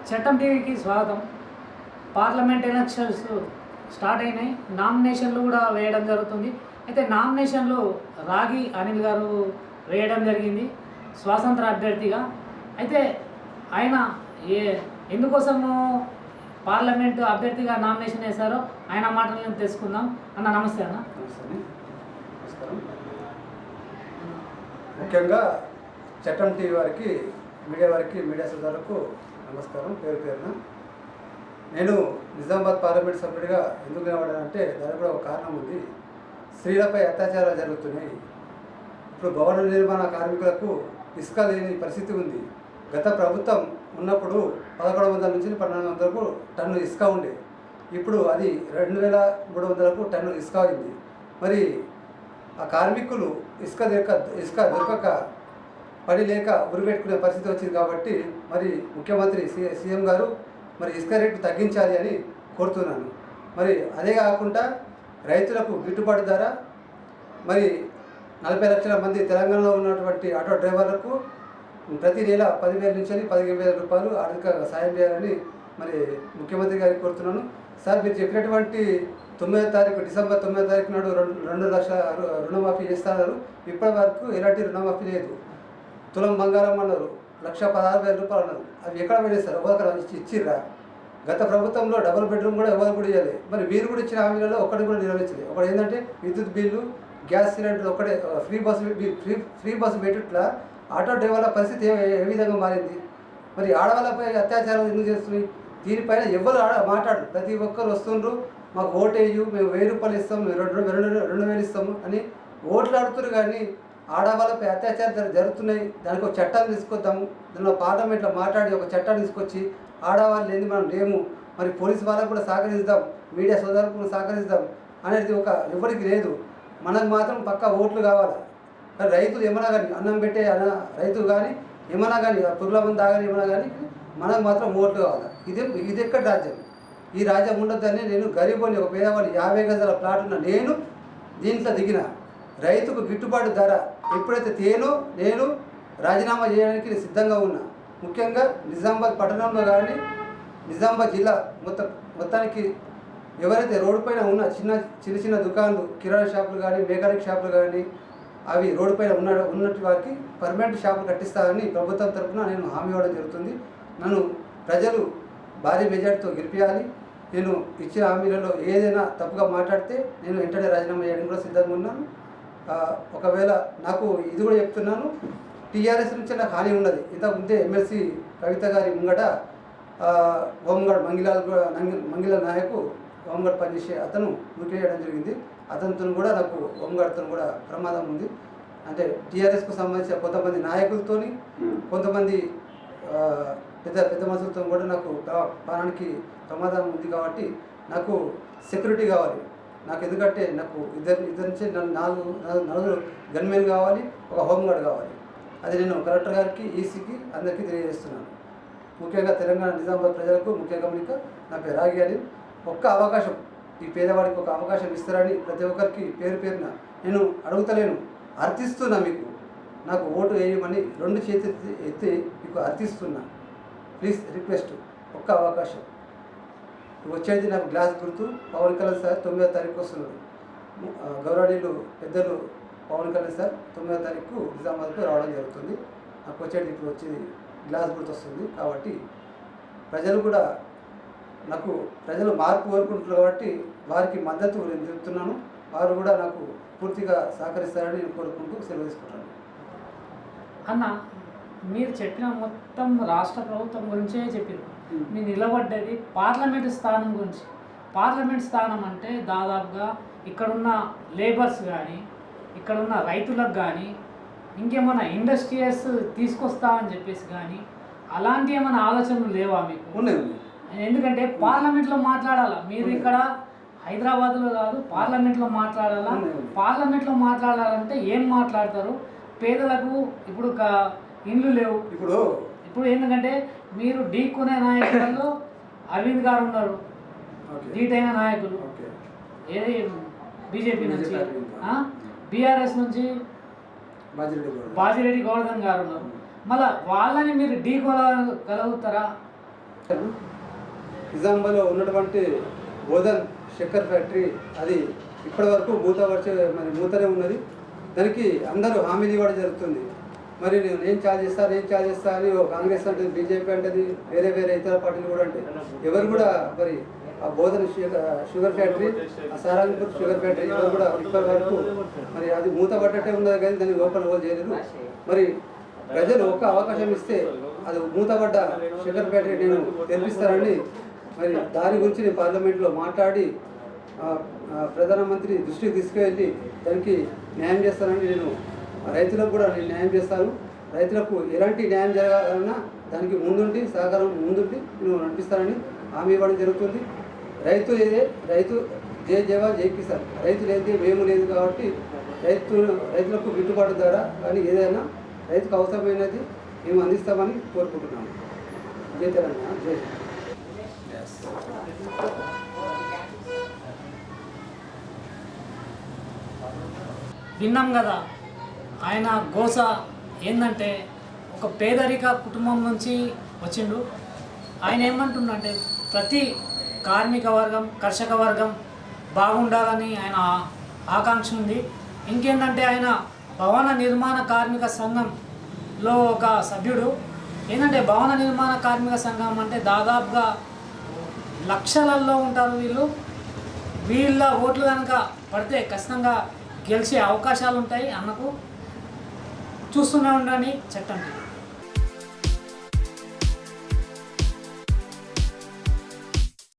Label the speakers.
Speaker 1: చట్టం టీవీకి స్వాగతం. పార్లమెంట్ ఎలక్షన్స్ స్టార్ట్ అయినాయి. నామినేషన్లు కూడా వేయడం జరుగుతుంది. అయితే నామినేషన్లు రాగి అనిల్ గారు వేయడం జరిగింది స్వాతంత్ర అభ్యర్థిగా. అయితే ఆయన ఎందుకోసము పార్లమెంటు అభ్యర్థిగా నామినేషన్ వేశారో ఆయన మాటలను తెలుసుకుందాం. అన్న నమస్తే. అన్న
Speaker 2: నమస్కారం. ముఖ్యంగా చట్టం టీవీ వారికి, మీడియా సోదరులకు నమస్కారం పేరు పేరున. నేను నిజామాబాద్ పార్లమెంట్ సభ్యుడిగా ఎందుకు నిలబడానంటే దానికి కూడా ఒక కారణం ఉంది. స్త్రీలపై అత్యాచారాలు జరుగుతున్నాయి. ఇప్పుడు భవన నిర్మాణ కార్మికులకు ఇసుక లేని పరిస్థితి ఉంది. గత ప్రభుత్వం ఉన్నప్పుడు 1100 నుంచి 1200కు టన్ను ఇసుక ఉండే. ఇప్పుడు అది 2300కు టన్ను ఇసుక అయింది. మరి ఆ కార్మికులు ఇసుక దొరకక పని లేక ఉరిపెట్టుకునే పరిస్థితి వచ్చింది. కాబట్టి మరి ముఖ్యమంత్రి సీఎం గారు మరి ఇసుక రేటు తగ్గించాలి అని కోరుతున్నాను. మరి అదే కాకుండా రైతులకు గిట్టుబాటు ధర, మరి 40 లక్షల మంది తెలంగాణలో ఉన్నటువంటి ఆటో డ్రైవర్లకు ప్రతి నెల 10,000 నుంచి 15,000 రూపాయలు ఆర్థిక సాయం చేయాలని మరి ముఖ్యమంత్రి గారికి కోరుతున్నాను. సార్, మీరు చెప్పినటువంటి 9వ తారీఖు డిసెంబర్ 9వ తారీఖు నాడు 2 లక్షల రుణమాఫీ చేస్తున్నారు. ఇప్పటి వరకు ఎలాంటి రుణమాఫీ లేదు. తులం బంగారం అన్నారు, 1,16,000 రూపాయలు అన్నారు. అవి ఎక్కడ పడేస్తారు? ఎవరికి ఇచ్చిర్రా? గత ప్రభుత్వంలో డబుల్ బెడ్రూమ్ కూడా ఎవరు కూడా ఇవ్వాలి. మరి మీరు కూడా ఇచ్చిన హామీలలో ఒకటి కూడా నెరవేర్చలేదు. ఒకటి ఏంటంటే విద్యుత్ బిల్లు, గ్యాస్ సిలిండర్ ఒకటే, ఫ్రీ బస్సు పెట్టిట్లా ఆటో డ్రైవర్ల పరిస్థితి ఏ విధంగా మారింది? మరి ఆడవాళ్ళపై అత్యాచారాలు ఎందుకు చేస్తున్నాయి? దీనిపైన ఎవరు మాట్లాడరు. ప్రతి ఒక్కరు వస్తుండ్రు, మాకు ఓటేయు, మేము 1000 రూపాయలు ఇస్తాము, మేము 2,000 ఇస్తాము అని ఓట్లు ఆడుతున్నారు. కానీ ఆడవాళ్ళపై అత్యాచారాలు జరుగుతున్నాయి. దానికి ఒక చట్టాన్ని తీసుకొద్దాము. దానిలో పార్లమెంట్లో మాట్లాడి ఒక చట్టాన్ని తీసుకొచ్చి ఆడవాళ్ళు లేని మనం లేము, మరి పోలీసు వాళ్ళకు కూడా సహకరిస్తాం, మీడియా సోదరులకు కూడా సహకరిస్తాం అనేది ఒక ఎవరికి లేదు. మనకు మాత్రం పక్కా ఓట్లు కావాలి. కానీ రైతులు ఏమన్నా కానీ అన్నం పెట్టే రైతులు కానీ ఏమన్నా కానీ పురుగుల మంది తాగాలి ఏమన్నా కానీ మనకు మాత్రం ఓట్లు కావాలి. ఇది ఎక్కడ రాజ్యం? ఈ రాజ్యం ఉండొద్దని నేను గరీబోని, ఒక పేదవాడిని, 50 గజాల ప్లాట్ ఉన్న నేను దీంట్లో దిగిన. రైతుకు గిట్టుబాటు ధర ఎప్పుడైతే నేను రాజీనామా చేయడానికి సిద్ధంగా ఉన్నా. ముఖ్యంగా నిజామాబాద్ పట్టణంలో కానీ నిజామాబాద్ జిల్లా మొత్తానికి ఎవరైతే రోడ్డు పైన ఉన్న చిన్న దుకాణాలు, కిరాణా షాపులు కానీ, మెకానిక్ షాపులు కానీ అవి రోడ్డు పైన ఉన్నట్టు వారికి పర్మనెంట్ షాపులు కట్టిస్తారని ప్రభుత్వం తరఫున నేను హామీ ఇవ్వడం జరుగుతుంది. నన్ను ప్రజలు భారీ మెజార్టీతో గెలిపించాలి. నేను ఇచ్చిన హామీలలో ఏదైనా తప్పుగా మాట్లాడితే నేను వెంటనే రాజీనామా చేయడానికి కూడా సిద్ధంగా ఉన్నాను. ఒకవేళ నాకు ఇది కూడా చెప్తున్నాను, టీఆర్ఎస్ నుంచి నాకు హాని ఉన్నది. ఇంతకుముందే ఎమ్మెల్సీ కవిత గారి ముంగట హోంగార్డ్ మంగిల నాయకు హోంగార్డ్ పనిచేసే అతను మృతి చేయడం జరిగింది. అతనితో కూడా నాకు హోంగార్డ్తో కూడా ప్రమాదం ఉంది. అంటే టీఆర్ఎస్కు సంబంధించిన కొంతమంది నాయకులతో, కొంతమంది పెద్ద మనుషులతో కూడా నాకు ప్రాణానికి ప్రమాదం ఉంది. కాబట్టి నాకు సెక్యూరిటీ కావాలి. నాకు ఎందుకంటే నాకు ఇద్దరు నుంచి నలుగురు గన్మెన్ కావాలి, ఒక హోంగార్డ్ కావాలి. అది నేను కలెక్టర్ గారికి, ఈసీకి అందరికీ తెలియజేస్తున్నాను. ముఖ్యంగా తెలంగాణ నిజామాబాద్ ప్రజలకు ముఖ్య గమనిక, నా పేరు రాగి అని. ఒక్క అవకాశం, ఈ పేదవాడికి ఒక అవకాశం ఇస్తారని ప్రతి ఒక్కరికి పేరు పేరున నేను అడుగుతలేను, అర్థిస్తున్నా. మీకు నాకు ఓటు వేయమని 2 చేతులు ఎత్తి మీకు అర్థిస్తున్నా. ప్లీజ్ రిక్వెస్ట్, ఒక్క అవకాశం. వచ్చేది నాకు గ్లాస్ గుర్తు. పవన్ కళ్యాణ్ సార్ 9వ తారీఖు వస్తున్నారు. గౌరవనీయులు పెద్దలు పవన్ కళ్యాణ్ సార్ 9వ తారీఖు నిజామాబాద్కు రావడం జరుగుతుంది. నాకు వచ్చేది ఇప్పుడు వచ్చేది గ్లాస్ గుర్తు వస్తుంది. కాబట్టి ప్రజలు మార్పు కోరుకుంటున్నారు. కాబట్టి వారికి మద్దతు నేను చెప్తున్నాను. వారు కూడా నాకు పూర్తిగా సహకరిస్తారని నేను కోరుకుంటూ సెలవు తీసుకుంటాను.
Speaker 1: అన్న, మీరు చెప్పిన మొత్తం రాష్ట్ర ప్రభుత్వం గురించే చెప్పారు. మీరు నిలబడ్డది పార్లమెంటు స్థానం గురించి. పార్లమెంట్ స్థానం అంటే దాదాపుగా ఇక్కడున్న లేబర్స్ కానీ, ఇక్కడున్న రైతులకు కానీ, ఇంకేమైనా ఇండస్ట్రియల్స్ తీసుకొస్తామని చెప్పేసి కానీ అలాంటి ఏమైనా ఆలోచనలు లేవా మీకు?
Speaker 2: ఉన్నాయి.
Speaker 1: ఎందుకంటే పార్లమెంట్లో మాట్లాడాలా. మీరు ఇక్కడ హైదరాబాద్లో కాదు, పార్లమెంట్లో మాట్లాడాలా. పార్లమెంట్లో మాట్లాడాలంటే ఏం మాట్లాడతారు? పేదలకు ఇప్పుడు ఇండ్లు లేవు. ఇప్పుడు ఎందుకంటే మీరు ఢీకొనే నాయకులలో అరవింద్ గారు ఉన్నారు, ధీటైన నాయకులు. ఏది బీజేపీ నుంచి, బీఆర్ఎస్ నుంచి బాజిరెడ్డి గోవర్ధన్ గారు ఉన్నారు. మళ్ళీ వాళ్ళని మీరు ఢీకొనగలుగుతారా?
Speaker 2: నిజామాబాద్లో ఉన్నటువంటి బోధన్ చక్కెర ఫ్యాక్టరీ అది ఇప్పటివరకు మూతనే ఉన్నది. దానికి అందరూ హామీలు ఇవ్వడం జరుగుతుంది. మరి నేను ఛార్జ్ చేస్తా అని కాంగ్రెస్ అంటుంది, బీజేపీ అంటుంది, వేరే ఇతర పార్టీలు కూడా అంటే ఎవరు కూడా మరి ఆ బోధన షుగర్ ఫ్యాక్టరీ, ఆ సారంగపూర్ షుగర్ ఫ్యాక్టరీ ఎవరు కూడా ఇప్పటి వరకు మరి అది మూతపడ్డట్టే ఉన్నది కానీ దాన్ని ఓపెన్ హోల్ చేయలేదు. మరి ప్రజలు ఒక్క అవకాశం ఇస్తే అది మూతపడ్డ షుగర్ ఫ్యాక్టరీ నేను తెరిపిస్తానని మరి దాని గురించి నేను పార్లమెంట్లో మాట్లాడి ప్రధానమంత్రి దృష్టికి తీసుకువెళ్ళి దానికి న్యాయం చేస్తానని నేను రైతులకు కూడా నేను న్యాయం చేస్తాను. రైతులకు ఎలాంటి న్యాయం జరగాలన్నా దానికి సహకారం ముందుండి నేను నడిపిస్తానని హామీ ఇవ్వడం జరుగుతుంది. రైతు జై జవాన్ జై కిసాన్, రైతు లేదే మేము లేదు కాబట్టి రైతులకు గిట్టుబాటు ధర కానీ ఏదైనా రైతుకు అవసరమైనది మేము అందిస్తామని కోరుకుంటున్నాము. జై తెలంగాణ, జై.
Speaker 1: విన్నాం కదా, ఆయన గోస ఏంటంటే ఒక పేదరిక కుటుంబం నుంచి వచ్చిండు. ఆయన ఏమంటుండంటే ప్రతి కార్మిక వర్గం, కర్షక వర్గం బాగుండాలని ఆయన ఆకాంక్ష ఉంది. ఇంకేంటంటే ఆయన భవన నిర్మాణ కార్మిక సంఘంలో ఒక సభ్యుడు. ఏంటంటే భవన నిర్మాణ కార్మిక సంఘం అంటే దాదాపుగా లక్షలలో ఉంటారు వీళ్ళు. వీళ్ళ ఓట్లు కనుక పడితే ఖచ్చితంగా గెలిచే అవకాశాలు ఉంటాయి అన్నకు. చూస్తూనే ఉండండి చట్టం.